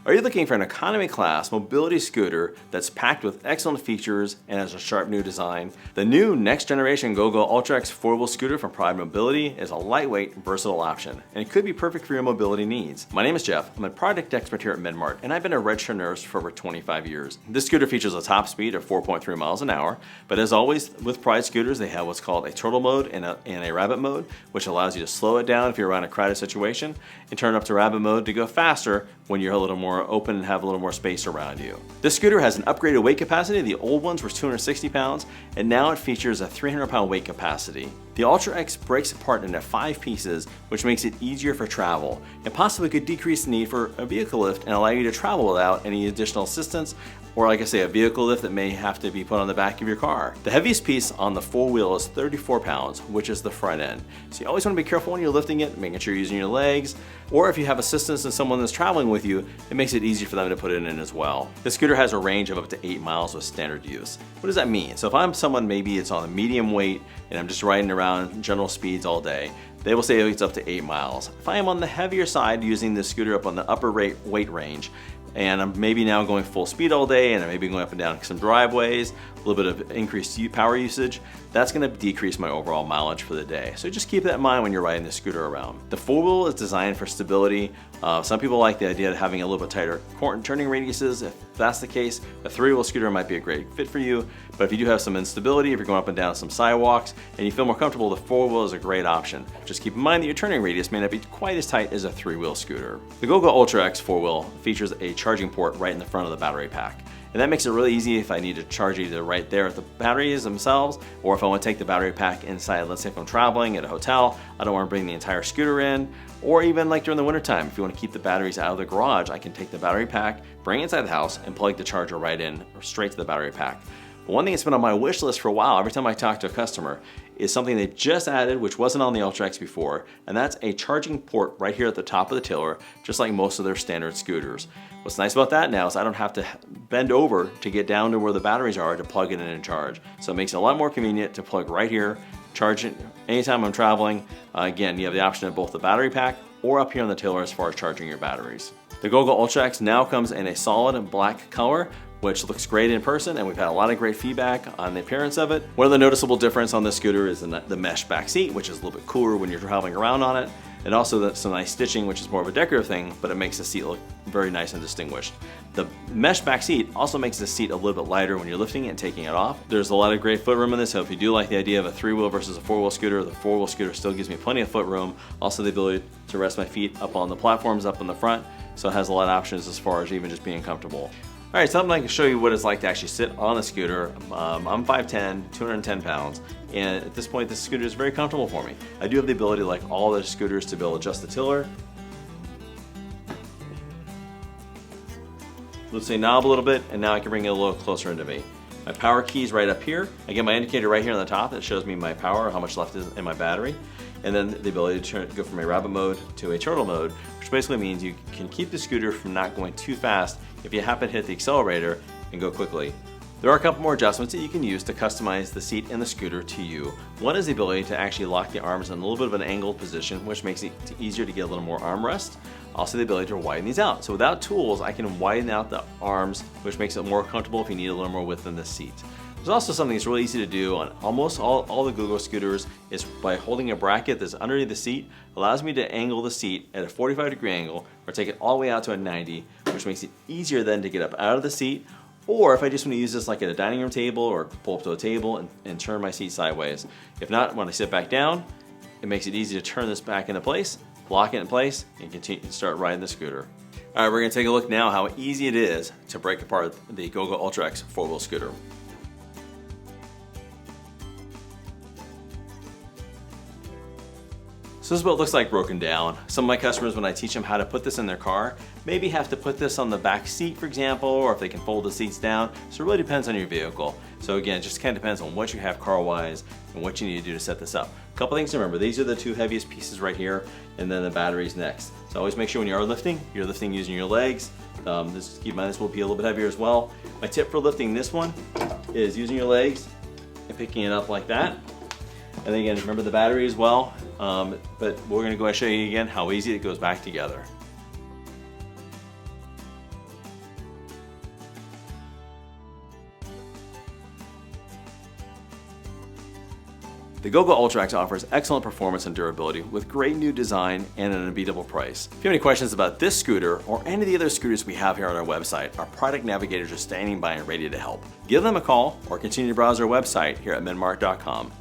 Are you looking for an economy class mobility scooter that's packed with excellent features and has a sharp new design? The new next generation GoGo Ultra X 4-wheel scooter from Pride Mobility is a lightweight, versatile option, and it could be perfect for your mobility needs. My name is Jeff. I'm a product expert here at Mart, and I've been a registered nurse for over 25 years. This scooter features a top speed of 4.3 miles an hour, but as always with Pride scooters, they have what's called a turtle mode and a rabbit mode, which allows you to slow it down if you're around a crowded situation and turn it up to rabbit mode to go faster when you're a little more open and have a little more space around you. This scooter has an upgraded weight capacity. The old ones were 260 pounds, and now it features a 300-pound weight capacity. The Ultra X breaks apart into 5 pieces, which makes it easier for travel, and possibly could decrease the need for a vehicle lift and allow you to travel without any additional assistance, or like I say, a vehicle lift that may have to be put on the back of your car. The heaviest piece on the full wheel is 34 pounds, which is the front end. So you always want to be careful when you're lifting it, making sure you're using your legs, or if you have assistance and someone that's traveling with you, it makes it easy for them to put it in as well. This scooter has a range of up to 8 miles with standard use. What does that mean? So if I'm someone, maybe it's on a medium weight and I'm just riding around general speeds all day, they will say it's up to 8 miles. If I am on the heavier side using this scooter up on the upper weight range, and I'm maybe now going full speed all day and I may be going up and down some driveways, a little bit of increased power usage, that's going to decrease my overall mileage for the day. So just keep that in mind when you're riding the scooter around. The 4-wheel is designed for stability. Some people like the idea of having a little bit tighter turning radiuses. If that's the case, a 3-wheel scooter might be a great fit for you. But if you do have some instability, if you're going up and down some sidewalks and you feel more comfortable, the 4-wheel is a great option. Just keep in mind that your turning radius may not be quite as tight as a 3-wheel scooter. The GoGo Ultra X 4-wheel features a charging port right in the front of the battery pack. And that makes it really easy if I need to charge either right there at the batteries themselves, or if I want to take the battery pack inside. Let's say if I'm traveling at a hotel, I don't want to bring the entire scooter in, or even like during the winter time, if you want to keep the batteries out of the garage, I can take the battery pack, bring it inside the house, and plug the charger right in, or straight to the battery pack. But one thing that's been on my wish list for a while, every time I talk to a customer, is something they just added, which wasn't on the Ultra X before, and that's a charging port right here at the top of the tiller, just like most of their standard scooters. What's nice about that now is I don't have to bend over to get down to where the batteries are to plug it in and charge. So it makes it a lot more convenient to plug right here, charge it anytime I'm traveling. Again, you have the option of both the battery pack or up here on the tiller as far as charging your batteries. The GoGo Ultra X now comes in a solid black color, which looks great in person, and we've had a lot of great feedback on the appearance of it. One of the noticeable difference on this scooter is the mesh back seat, which is a little bit cooler when you're traveling around on it, and also some nice stitching, which is more of a decorative thing, but it makes the seat look very nice and distinguished. The mesh back seat also makes the seat a little bit lighter when you're lifting it and taking it off. There's a lot of great foot room in this, so if you do like the idea of a 3-wheel versus a 4-wheel scooter, the 4-wheel scooter still gives me plenty of foot room. Also the ability to rest my feet up on the platforms up in the front, so it has a lot of options as far as even just being comfortable. All right, so I'm going to show you what it's like to actually sit on the scooter. I'm 5'10", 210 pounds, and at this point, this scooter is very comfortable for me. I do have the ability, like all the scooters, to be able to adjust the tiller. Let's say knob a little bit, and now I can bring it a little closer into me. My power key is right up here. I get my indicator right here on the top that shows me my power, how much left is in my battery. And then the ability to go from a rabbit mode to a turtle mode, which basically means you can keep the scooter from not going too fast if you happen to hit the accelerator and go quickly. There are a couple more adjustments that you can use to customize the seat and the scooter to you. One is the ability to actually lock the arms in a little bit of an angled position, which makes it easier to get a little more armrest. Also the ability to widen these out. So without tools, I can widen out the arms, which makes it more comfortable if you need a little more width in the seat. There's also something that's really easy to do on almost all the GoGo scooters is by holding a bracket that's underneath the seat, allows me to angle the seat at a 45-degree angle or take it all the way out to a 90, which makes it easier then to get up out of the seat, or if I just want to use this like at a dining room table or pull up to a table and turn my seat sideways. If not, when I sit back down, it makes it easy to turn this back into place, lock it in place, and continue to start riding the scooter. All right, we're going to take a look now how easy it is to break apart the GoGo Ultra X 4-wheel scooter. So this is what it looks like broken down. Some of my customers, when I teach them how to put this in their car, maybe have to put this on the back seat, for example, or if they can fold the seats down. So it really depends on your vehicle. So again, it just kind of depends on what you have car-wise and what you need to do to set this up. A couple things to remember. These are the 2 heaviest pieces right here, and then the batteries next. So always make sure when you are lifting, you're lifting using your legs. Keep in mind this will be a little bit heavier as well. My tip for lifting this one is using your legs and picking it up like that. And then again, remember the battery as well. But we're going to go and show you again how easy it goes back together. The GoGo UltraX offers excellent performance and durability with great new design and an unbeatable price. If you have any questions about this scooter or any of the other scooters we have here on our website, our product navigators are standing by and ready to help. Give them a call or continue to browse our website here at minmart.com.